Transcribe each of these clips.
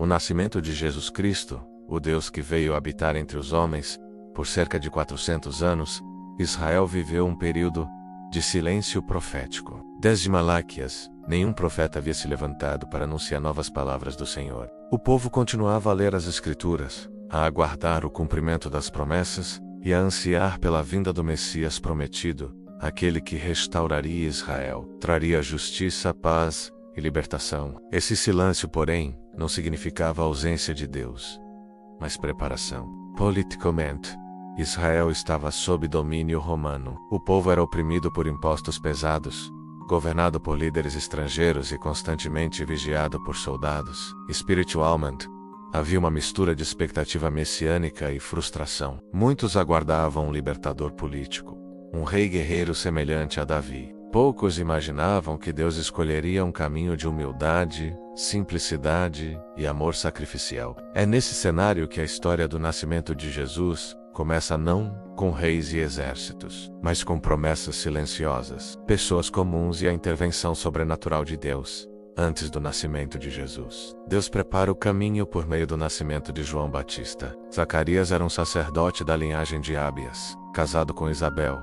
O nascimento de Jesus Cristo, o Deus que veio habitar entre os homens, por cerca de 400 anos, Israel viveu um período de silêncio profético. Desde Malaquias, nenhum profeta havia se levantado para anunciar novas palavras do Senhor. O povo continuava a ler as Escrituras, a aguardar o cumprimento das promessas e a ansiar pela vinda do Messias prometido, aquele que restauraria Israel, traria justiça, paz e libertação. Esse silêncio, porém, não significava ausência de Deus, mas preparação. Politicamente, Israel estava sob domínio romano. O povo era oprimido por impostos pesados, governado por líderes estrangeiros e constantemente vigiado por soldados. Espiritualmente, havia uma mistura de expectativa messiânica e frustração. Muitos aguardavam um libertador político, um rei guerreiro semelhante a Davi. Poucos imaginavam que Deus escolheria um caminho de humildade, simplicidade e amor sacrificial. É nesse cenário que a história do nascimento de Jesus começa não com reis e exércitos, mas com promessas silenciosas, pessoas comuns e a intervenção sobrenatural de Deus. Antes do nascimento de Jesus, Deus prepara o caminho por meio do nascimento de João Batista. Zacarias era um sacerdote da linhagem de Abias, casado com Isabel,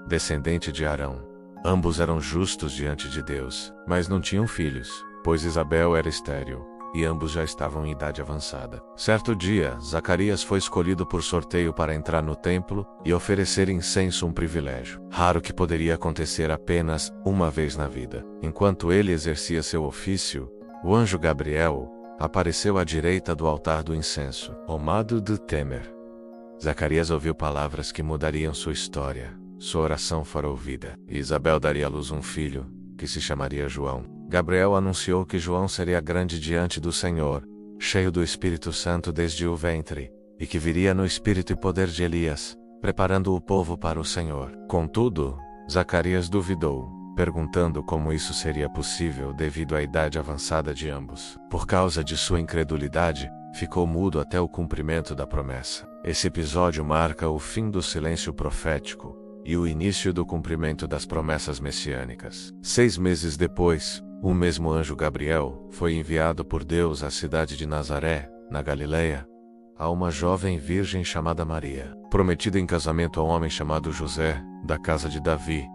descendente de Arão. Ambos eram justos diante de Deus, mas não tinham filhos, pois Isabel era estéril, e ambos já estavam em idade avançada. Certo dia, Zacarias foi escolhido por sorteio para entrar no templo e oferecer incenso, um privilégio raro que poderia acontecer apenas uma vez na vida. Enquanto ele exercia seu ofício, o anjo Gabriel apareceu à direita do altar do incenso, Omado de Temer. Zacarias ouviu palavras que mudariam sua história. Sua oração fora ouvida, e Isabel daria à luz um filho, que se chamaria João. Gabriel anunciou que João seria grande diante do Senhor, cheio do Espírito Santo desde o ventre, e que viria no espírito e poder de Elias, preparando o povo para o Senhor. Contudo, Zacarias duvidou, perguntando como isso seria possível devido à idade avançada de ambos. Por causa de sua incredulidade, ficou mudo até o cumprimento da promessa. Esse episódio marca o fim do silêncio profético e o início do cumprimento das promessas messiânicas. 6 meses depois, o mesmo anjo Gabriel foi enviado por Deus à cidade de Nazaré, na Galileia, a uma jovem virgem chamada Maria, prometida em casamento a um homem chamado José, da casa de Davi.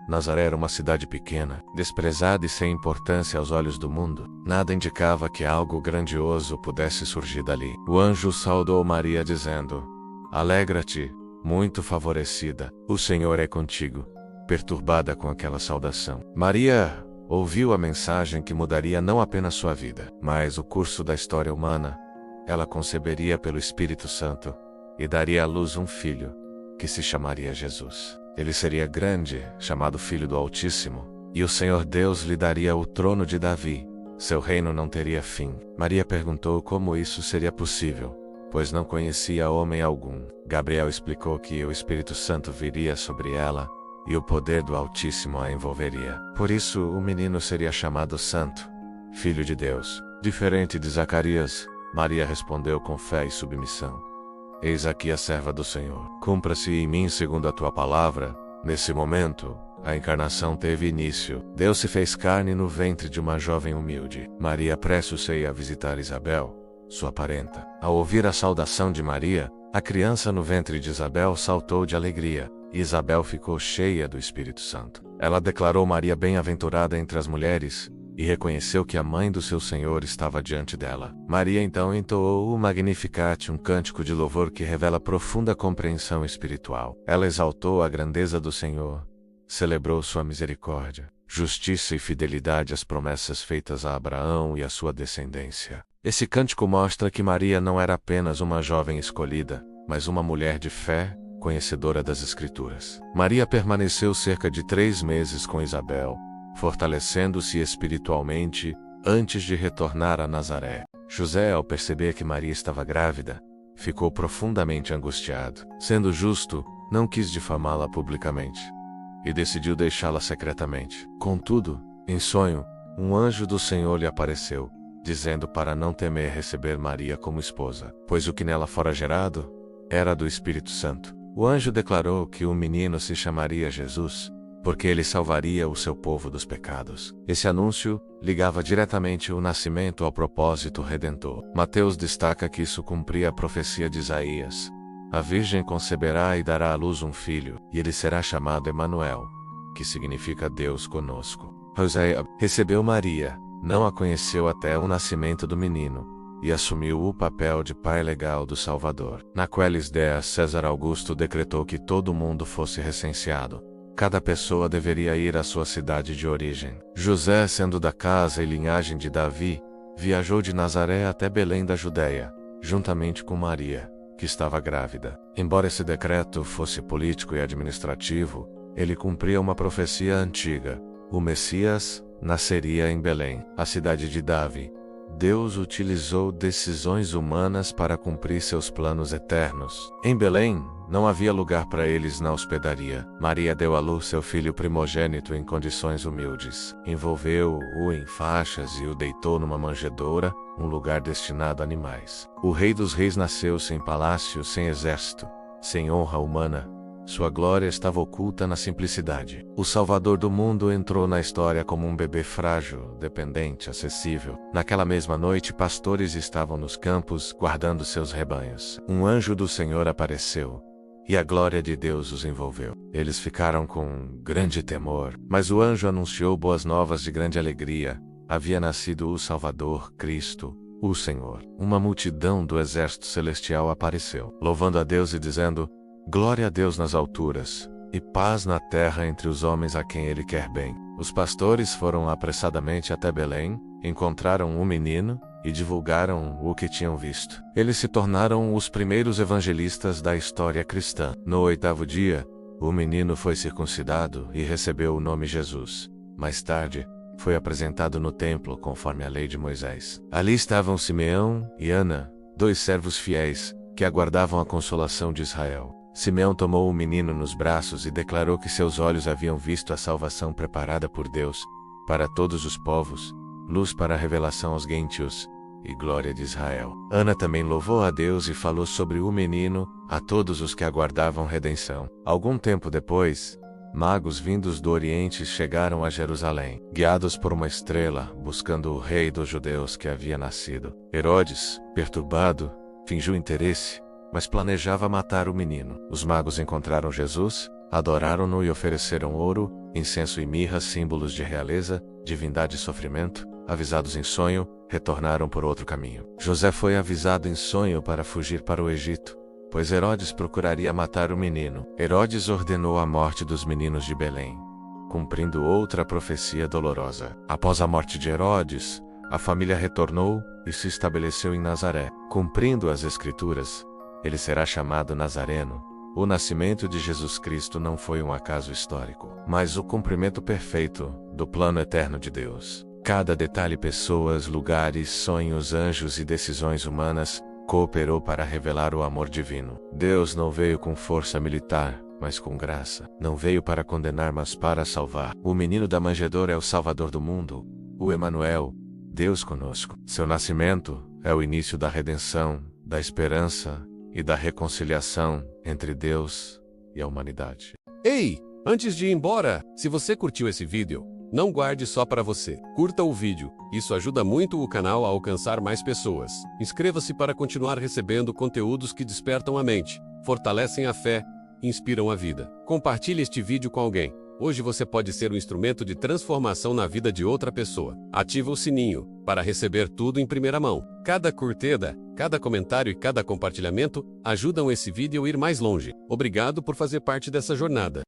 Nazaré era uma cidade pequena, desprezada e sem importância aos olhos do mundo. Nada indicava que algo grandioso pudesse surgir dali. O anjo saudou Maria dizendo: "Alegra-te, muito favorecida, o Senhor é contigo." Perturbada com aquela saudação, Maria ouviu a mensagem que mudaria não apenas sua vida, mas o curso da história humana. Ela conceberia pelo Espírito Santo e daria à luz um filho, que se chamaria Jesus. Ele seria grande, chamado Filho do Altíssimo, e o Senhor Deus lhe daria o trono de Davi. Seu reino não teria fim. Maria perguntou como isso seria possível, pois não conhecia homem algum. Gabriel explicou que o Espírito Santo viria sobre ela, e o poder do Altíssimo a envolveria. Por isso, o menino seria chamado Santo, Filho de Deus. Diferente de Zacarias, Maria respondeu com fé e submissão: "Eis aqui a serva do Senhor. Cumpra-se em mim segundo a tua palavra." Nesse momento, a encarnação teve início. Deus se fez carne no ventre de uma jovem humilde. Maria apressou-se a ir a visitar Isabel, sua parenta. Ao ouvir a saudação de Maria, a criança no ventre de Isabel saltou de alegria, e Isabel ficou cheia do Espírito Santo. Ela declarou Maria bem-aventurada entre as mulheres, e reconheceu que a mãe do seu Senhor estava diante dela. Maria então entoou o Magnificat, um cântico de louvor que revela profunda compreensão espiritual. Ela exaltou a grandeza do Senhor, celebrou sua misericórdia, justiça e fidelidade às promessas feitas a Abraão e à sua descendência. Esse cântico mostra que Maria não era apenas uma jovem escolhida, mas uma mulher de fé, conhecedora das Escrituras. Maria permaneceu cerca de 3 meses com Isabel, fortalecendo-se espiritualmente antes de retornar a Nazaré. José, ao perceber que Maria estava grávida, ficou profundamente angustiado. Sendo justo, não quis difamá-la publicamente e decidiu deixá-la secretamente. Contudo, em sonho, um anjo do Senhor lhe apareceu, dizendo para não temer receber Maria como esposa, pois o que nela fora gerado era do Espírito Santo. O anjo declarou que o menino se chamaria Jesus, porque ele salvaria o seu povo dos pecados. Esse anúncio ligava diretamente o nascimento ao propósito redentor. Mateus destaca que isso cumpria a profecia de Isaías. A Virgem conceberá e dará à luz um filho, e ele será chamado Emanuel, que significa Deus conosco. José recebeu Maria, não a conheceu até o nascimento do menino, e assumiu o papel de pai legal do Salvador. Naqueles dias, César Augusto decretou que todo mundo fosse recenseado. Cada pessoa deveria ir à sua cidade de origem. José, sendo da casa e linhagem de Davi, viajou de Nazaré até Belém da Judéia, juntamente com Maria, que estava grávida. Embora esse decreto fosse político e administrativo, ele cumpria uma profecia antiga. O Messias nasceria em Belém, a cidade de Davi. Deus utilizou decisões humanas para cumprir seus planos eternos. Em Belém, não havia lugar para eles na hospedaria. Maria deu à luz seu filho primogênito em condições humildes. Envolveu-o em faixas e o deitou numa manjedoura, um lugar destinado a animais. O Rei dos Reis nasceu sem palácio, sem exército, sem honra humana. Sua glória estava oculta na simplicidade. O Salvador do mundo entrou na história como um bebê frágil, dependente, acessível. Naquela mesma noite, pastores estavam nos campos, guardando seus rebanhos. Um anjo do Senhor apareceu, e a glória de Deus os envolveu. Eles ficaram com grande temor, mas o anjo anunciou boas novas de grande alegria. Havia nascido o Salvador, Cristo, o Senhor. Uma multidão do exército celestial apareceu, louvando a Deus e dizendo: glória a Deus nas alturas, e paz na terra entre os homens a quem Ele quer bem. Os pastores foram apressadamente até Belém, encontraram o menino e divulgaram o que tinham visto. Eles se tornaram os primeiros evangelistas da história cristã. No 8º dia, o menino foi circuncidado e recebeu o nome Jesus. Mais tarde, foi apresentado no templo conforme a lei de Moisés. Ali estavam Simeão e Ana, 2 servos fiéis, que aguardavam a consolação de Israel. Simeão tomou o menino nos braços e declarou que seus olhos haviam visto a salvação preparada por Deus para todos os povos, luz para a revelação aos gentios e glória de Israel. Ana também louvou a Deus e falou sobre o menino a todos os que aguardavam redenção. Algum tempo depois, magos vindos do Oriente chegaram a Jerusalém, guiados por uma estrela, buscando o rei dos judeus que havia nascido. Herodes, perturbado, fingiu interesse, mas planejava matar o menino. Os magos encontraram Jesus, adoraram-no e ofereceram ouro, incenso e mirra, símbolos de realeza, divindade e sofrimento. Avisados em sonho, retornaram por outro caminho. José foi avisado em sonho para fugir para o Egito, pois Herodes procuraria matar o menino. Herodes ordenou a morte dos meninos de Belém, cumprindo outra profecia dolorosa. Após a morte de Herodes, a família retornou e se estabeleceu em Nazaré. Cumprindo as Escrituras, ele será chamado Nazareno. O nascimento de Jesus Cristo não foi um acaso histórico, mas o cumprimento perfeito do plano eterno de Deus. Cada detalhe, pessoas, lugares, sonhos, anjos e decisões humanas, cooperou para revelar o amor divino. Deus não veio com força militar, mas com graça. Não veio para condenar, mas para salvar. O menino da manjedoura é o Salvador do mundo, o Emanuel, Deus conosco. Seu nascimento é o início da redenção, da esperança e da reconciliação entre Deus e a humanidade. Ei, antes de ir embora, se você curtiu esse vídeo, não guarde só para você. Curta o vídeo, isso ajuda muito o canal a alcançar mais pessoas. Inscreva-se para continuar recebendo conteúdos que despertam a mente, fortalecem a fé e inspiram a vida. Compartilhe este vídeo com alguém. Hoje você pode ser um instrumento de transformação na vida de outra pessoa. Ativa o sininho para receber tudo em primeira mão. Cada curtida, cada comentário e cada compartilhamento ajudam esse vídeo a ir mais longe. Obrigado por fazer parte dessa jornada.